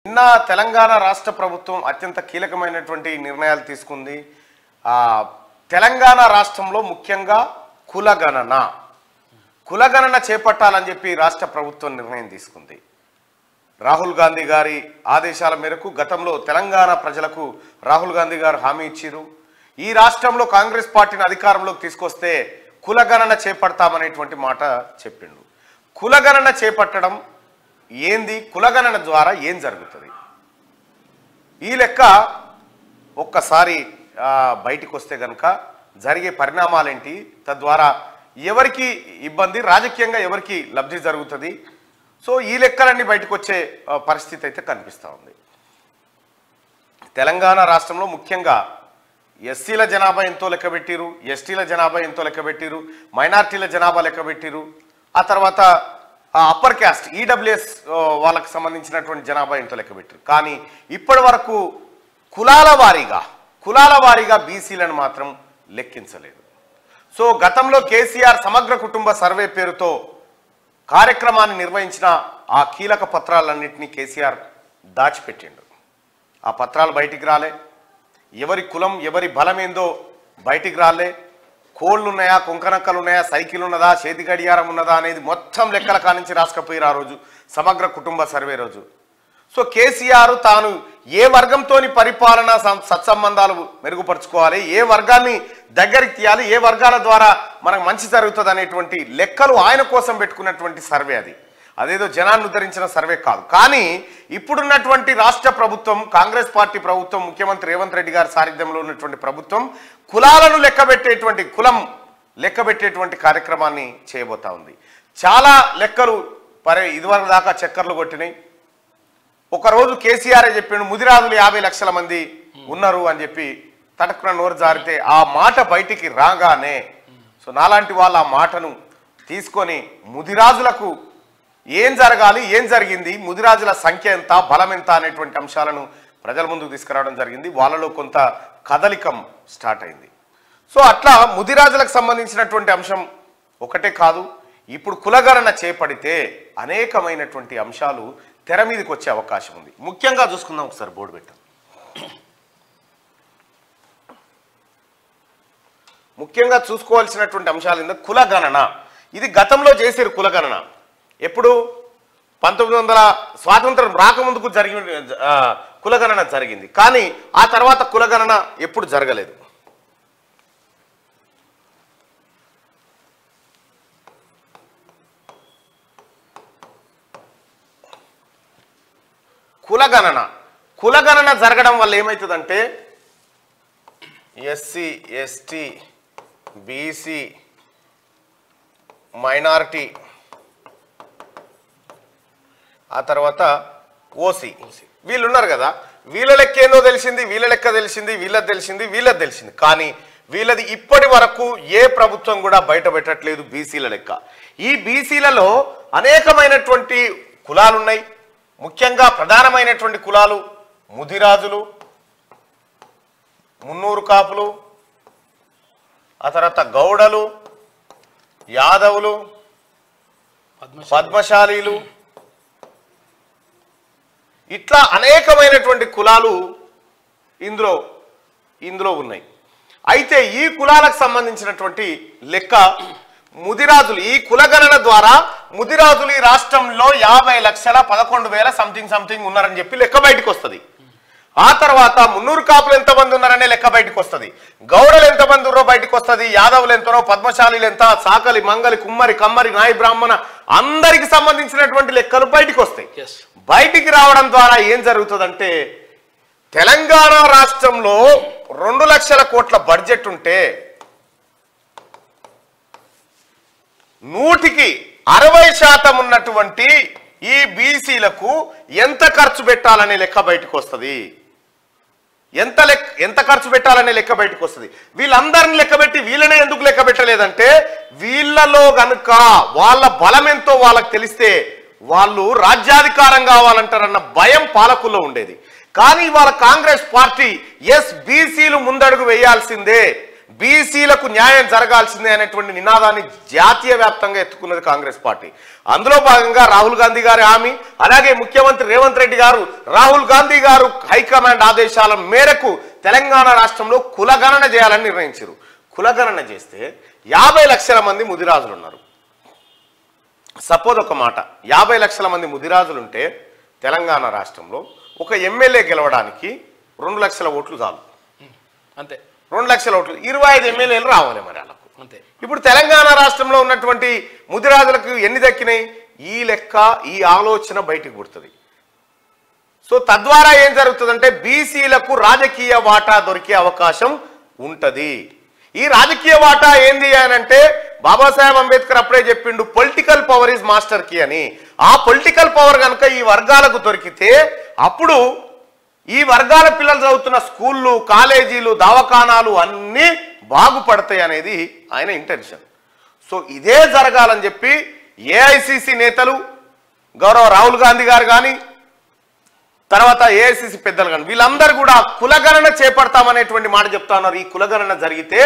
నిన్న తెలంగాణ రాష్ట్ర ప్రభుత్వం అత్యంత కీలకమైనటువంటి నిర్ణయాలు తీసుకుంది. తెలంగాణ రాష్ట్రంలో ముఖ్యంగా కులగణన చేపట్టాలని చెప్పి రాష్ట్ర ప్రభుత్వం నిర్ణయం తీసుకుంది. రాహుల్ గాంధీ గారి ఆదేశాల మేరకు గతంలో తెలంగాణ ప్రజలకు రాహుల్ గాంధీ గారు హామీ ఇచ్చారు. ఈ రాష్ట్రంలో కాంగ్రెస్ పార్టీని అధికారంలోకి తీసుకొస్తే కులగణన చేపడతామనేటువంటి మాట చెప్పిండు. కులగణన చేపట్టడం ఏంది, కులగణన ద్వారా ఏం జరుగుతుంది, ఈ లెక్క ఒక్కసారి బయటికి వస్తే కనుక జరిగే పరిణామాలేంటి, తద్వారా ఎవరికి ఇబ్బంది, రాజకీయంగా ఎవరికి లబ్ధి జరుగుతుంది. సో ఈ లెక్కలన్నీ బయటకు వచ్చే పరిస్థితి అయితే కనిపిస్తూ ఉంది. తెలంగాణ రాష్ట్రంలో ముఖ్యంగా ఎస్సీల జనాభా ఎంతో లెక్కబెట్టిరు, ఎస్టీల జనాభా ఎంతో లెక్కబెట్టిరు, మైనార్టీల జనాభా లెక్కబెట్టిరు, ఆ తర్వాత అప్పర్ క్యాస్ట్ ఈడబ్ల్యూఎస్ వాళ్ళకి సంబంధించినటువంటి జనాభా ఎంతో లెక్కబెట్టిరు. కానీ ఇప్పటి వరకు కులాల వారీగా బీసీలను మాత్రం లెక్కించలేదు. సో గతంలో కేసీఆర్ సమగ్ర కుటుంబ సర్వే పేరుతో కార్యక్రమాన్ని నిర్వహించిన ఆ కీలక పత్రాలన్నింటినీ కేసీఆర్ దాచిపెట్టిండు. ఆ పత్రాలు బయటికి రాలే, ఎవరి కులం ఎవరి బలమేందో బయటికి రాలే, కోళ్ళు ఉన్నాయా, కుంకనక్కలు ఉన్నాయా, సైకిల్ ఉన్నదా, చేతి గడియారం ఉన్నదా అనేది మొత్తం లెక్కల కానించి రాసుకపోయారు ఆ రోజు సమగ్ర కుటుంబ సర్వే రోజు. సో కేసీఆర్ తాను ఏ వర్గంతోని పరిపాలన సత్సంబంధాలు మెరుగుపరుచుకోవాలి, ఏ వర్గాన్ని దగ్గరికి తీయాలి, ఏ వర్గాల ద్వారా మనకు మంచి జరుగుతుంది అనేటువంటి లెక్కలు ఆయన కోసం పెట్టుకున్నటువంటి సర్వే అది. అదేదో జనాన్ని ఉద్ధరించిన సర్వే కాదు. కానీ ఇప్పుడున్నటువంటి రాష్ట్ర ప్రభుత్వం, కాంగ్రెస్ పార్టీ ప్రభుత్వం, ముఖ్యమంత్రి రేవంత్ రెడ్డి గారి సారథ్యంలో ఉన్నటువంటి ప్రభుత్వం కులాలను కులం లెక్కబెట్టేటువంటి కార్యక్రమాన్ని చేయబోతా ఉంది. చాలా లెక్కలు ఇదివరకు దాకా చక్కర్లు కొట్టినాయి. ఒకరోజు కేసీఆర్ చెప్పిండు ముదిరాజులు 50 లక్షల మంది ఉన్నారు అని చెప్పి తటకున నోరు జారితే ఆ మాట బయటికి రాగానే సో నాలాంటి వాళ్ళు ఆ మాటను తీసుకొని ముదిరాజులకు ఏం జరగాలి, ఏం జరిగింది, ముదిరాజుల సంఖ్య ఎంత, బలం ఎంత అనేటువంటి అంశాలను ప్రజల ముందుకు తీసుకురావడం జరిగింది. వాళ్ళలో కొంత కదలికం స్టార్ట్ అయింది. సో అట్లా ముదిరాజులకు సంబంధించినటువంటి అంశం ఒకటే కాదు, ఇప్పుడు కులగణన చేపడితే అనేకమైనటువంటి అంశాలు తెర మీదకి వచ్చే అవకాశం ఉంది. ముఖ్యంగా చూసుకుందాం, ఒకసారి బోర్డు పెట్టాం. ముఖ్యంగా చూసుకోవాల్సినటువంటి అంశాలు ఏంటంటే కులగణన. ఇది గతంలో చేసారు కులగణన. ఎప్పుడు 1900 స్వాతంత్రం రాకముందుకు జరిగిన కులగణన జరిగింది. కానీ ఆ తర్వాత కులగణన ఎప్పుడు జరగలేదు. కులగణన జరగడం వల్ల ఏమవుతుందంటే ఎస్సీ, ఎస్టీ, బీసీ, మైనారిటీ, ఆ తర్వాత ఓసీ వీళ్ళు ఉన్నారు కదా, వీళ్ళ లెక్క ఏందో తెలిసింది, వీళ్ళ లెక్క తెలిసింది, వీళ్ళది తెలిసింది. కానీ వీళ్ళది ఇప్పటి వరకు ఏ ప్రభుత్వం కూడా బయట పెట్టట్లేదు బీసీల లెక్క. ఈ బీసీలలో అనేకమైనటువంటి కులాలు ఉన్నాయి. ముఖ్యంగా ప్రధానమైనటువంటి కులాలు ముదిరాజులు, మున్నూరు కాపులు, ఆ తర్వాత గౌడలు, యాదవులు, పద్మశాలీలు, ఇట్లా అనేకమైనటువంటి కులాలు ఇందులో ఉన్నాయి. అయితే ఈ కులాలకు సంబంధించినటువంటి లెక్క ముదిరాజులు, ఈ కులగణన ద్వారా ముదిరాజులు ఈ రాష్ట్రంలో 50,11,000 సంథింగ్ ఉన్నారని చెప్పి లెక్క బయటకు వస్తుంది. ఆ తర్వాత మున్నూరు కాపులు ఎంతమంది ఉన్నారనే లెక్క బయటకు వస్తుంది, గౌడలు ఎంతమంది ఉన్నారో బయటకు వస్తుంది, యాదవులు ఎంతనో, పద్మశాలీలు ఎంత, సాకలి, మంగలి, కుమ్మరి, కమ్మరి, నాయి, బ్రాహ్మణ అందరికి సంబంధించినటువంటి లెక్కలు బయటకు వస్తాయి. బయటికి రావడం ద్వారా ఏం జరుగుతుందంటే తెలంగాణ రాష్ట్రంలో 2 లక్షల కోట్ల బడ్జెట్ ఉంటే 60% ఉన్నటువంటి ఈ బీసీలకు ఎంత ఖర్చు పెట్టాలనే లెక్క బయటకు వస్తుంది. ఎంత ఖర్చు పెట్టాలనే లెక్క బయటకు వస్తుంది. వీళ్ళందరిని లెక్కబెట్టి వీళ్ళనే ఎందుకు లెక్క పెట్టలేదంటే వీళ్ళలో గనుక వాళ్ళ బలం ఎంతో వాళ్ళకి తెలిస్తే వాళ్ళు రాజ్యాధికారం కావాలంటారన్న భయం పాలకుల్లో ఉండేది. కానీ వాళ్ళ కాంగ్రెస్ పార్టీ బీసీలు ముందడుగు వేయాల్సిందే, బీసీలకు న్యాయం జరగాల్సిందే అనేటువంటి నినాదాన్ని జాతీయ వ్యాప్తంగా ఎత్తుకున్నది కాంగ్రెస్ పార్టీ. అందులో భాగంగా రాహుల్ గాంధీ గారి హామీ, అలాగే ముఖ్యమంత్రి రేవంత్ రెడ్డి గారు, రాహుల్ గాంధీ గారు హైకమాండ్ ఆదేశాల మేరకు తెలంగాణ రాష్ట్రంలో కులగణన చేయాలని నిర్ణయించారు. కులగణన చేస్తే 50 లక్షల మంది ముదిరాజులు ఉన్నారు. సపోజ్ ఒక మాట, 50 లక్షల మంది ముదిరాజులుంటే తెలంగాణ రాష్ట్రంలో ఒక ఎమ్మెల్యే గెలవడానికి 2 లక్షల ఓట్లు చాలు. అంతే, 2 లక్షల ఓట్లు, 25 ఎమ్మెల్యేలు రావాలి మరి వాళ్ళకు. అంతే. ఇప్పుడు తెలంగాణ రాష్ట్రంలో ఉన్నటువంటి ముదిరాజులకు ఎన్ని దక్కినాయి? ఈ లెక్క, ఈ ఆలోచన బయటికి పుడుతుంది. సో తద్వారా ఏం జరుగుతుందంటే బీసీలకు రాజకీయ వాటా దొరికే అవకాశం ఉంటది. ఈ రాజకీయ వాటా ఏంది అని అంటే బాబాసాహెబ్ అంబేద్కర్ అప్పుడే చెప్పిండు, political power is master key అని. ఆ పొలిటికల్ పవర్ కనుక ఈ వర్గాలకు దొరికితే అప్పుడు ఈ వర్గాల పిల్లలు చదువుతున్న స్కూళ్ళు, కాలేజీలు, దవాఖానాలు అన్నీ బాగుపడతాయి అనేది ఆయన ఇంటెన్షన్. సో ఇదే జరగాలని చెప్పి ఏఐసిసి నేతలు గౌరవ రాహుల్ గాంధీ గారు కానీ, తర్వాత ఏఐసిసి పెద్దలు కానీ వీళ్ళందరూ కూడా కులగణన చేపడతామనేటువంటి మాట చెప్తా ఉన్నారు. ఈ కులగణన జరిగితే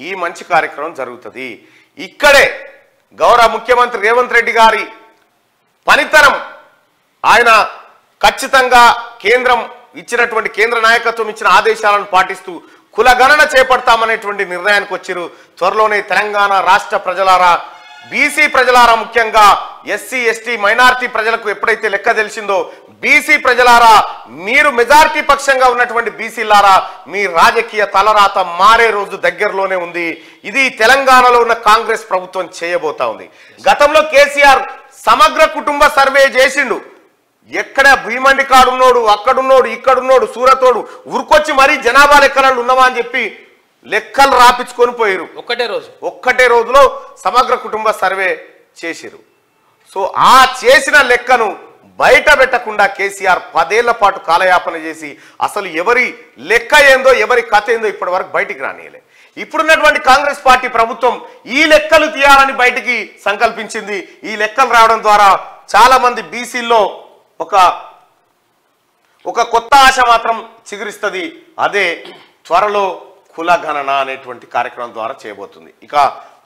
ఈ మంచి కార్యక్రమం జరుగుతుంది. ఇక్కడే గౌరవ ముఖ్యమంత్రి రేవంత్ రెడ్డి గారి పనితనం, ఆయన ఖచ్చితంగా కేంద్రం ఇచ్చినటువంటి, కేంద్ర నాయకత్వం ఇచ్చిన ఆదేశాలను పాటిస్తూ కులగణన చేపడతామనేటువంటి నిర్ణయానికి వచ్చారు. త్వరలోనే తెలంగాణ రాష్ట్ర ప్రజలారా, బీసీ ప్రజలారా, ముఖ్యంగా ఎస్సీ ఎస్టీ మైనారిటీ ప్రజలకు ఎప్పుడైతే లెక్క తెలిసిందో, బీసీ ప్రజలారా, మీరు మెజారిటీ పక్షంగా ఉన్నటువంటి బీసీలారా, మీ రాజకీయ తలరాత మారే రోజు దగ్గరలోనే ఉంది. ఇది తెలంగాణలో ఉన్న కాంగ్రెస్ ప్రభుత్వం చేయబోతా ఉంది. గతంలో కేసీఆర్ సమగ్ర కుటుంబ సర్వే చేసిండు. ఎక్కడ భీమండి కాడున్నోడు, అక్కడున్నోడు, ఇక్కడున్నోడు, సూరతోడు ఉరుకొచ్చి మరీ జనాభా లెక్కలు ఉన్నవా అని చెప్పి లెక్కలు రాపించుకొని పోయారు. ఒక్కటే రోజులో సమగ్ర కుటుంబ సర్వే చేసిరు. సో ఆ చేసిన లెక్కను బయట పెట్టకుండా కేసీఆర్ 10 ఏళ్ల పాటు కాలయాపన చేసి అసలు ఎవరి లెక్క ఏందో, ఎవరి కథ ఏందో ఇప్పటి వరకు బయటికి రానియలే. ఇప్పుడున్నటువంటి కాంగ్రెస్ పార్టీ ప్రభుత్వం ఈ లెక్కలు తీయాలని బయటికి సంకల్పించింది. ఈ లెక్కలు రావడం ద్వారా చాలా మంది బీసీల్లో ఒక కొత్త ఆశ మాత్రం చిగురిస్తుంది. అదే త్వరలో కులగణన అనేటువంటి కార్యక్రమం ద్వారా చేయబోతుంది. ఇక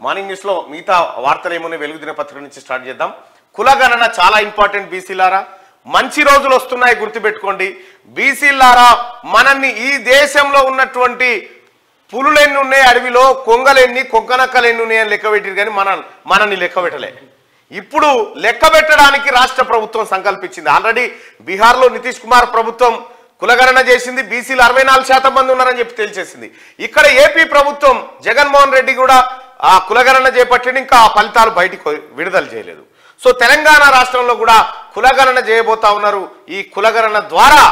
మార్నింగ్ న్యూస్ లో మిగతా వార్తలు ఏమున్నాయి వెలుగు దినపత్రిక నుంచి స్టార్ట్ చేద్దాం. కులగణన చాలా ఇంపార్టెంట్. బీసీలారా, మంచి రోజులు వస్తున్నాయి, గుర్తుపెట్టుకోండి. బీసీలారా, మనల్ని ఈ దేశంలో ఉన్నటువంటి పులులెన్ని ఉన్నాయి అడవిలో, కొంగలెన్ని, కొంగనక్కలెన్ని ఉన్నాయని లెక్క పెట్టిరు, కానీ మనల్ని లెక్క పెట్టలే. ఇప్పుడు లెక్క పెట్టడానికి రాష్ట్ర ప్రభుత్వం సంకల్పించింది. ఆల్రెడీ బీహార్లో నితీష్ కుమార్ ప్రభుత్వం కులగణన చేసింది. బీసీలు 64% మంది ఉన్నారని చెప్పి తెలిసేసింది. ఇక్కడ ఏపీ ప్రభుత్వం జగన్మోహన్ రెడ్డి కూడా ఆ కులగణన చేపట్టింది. ఇంకా ఆ ఫలితాలు బయటికి విడుదల చేయలేదు. సో తెలంగాణ రాష్ట్రంలో కూడా కులగణన చేయబోతా ఉన్నారు. ఈ కులగణన ద్వారా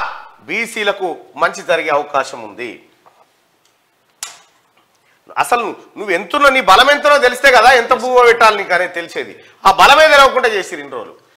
బీసీలకు మంచి జరిగే అవకాశం ఉంది. అసలు నువ్వు ఎంతున్నా, నీ బలం ఎంతనో తెలిస్తే కదా ఎంత భూమ పెట్టాలి నీకు అనేది తెలిసేది. ఆ బలమే తెలవకుండా చేసిరు ఇన్ని రోజులు.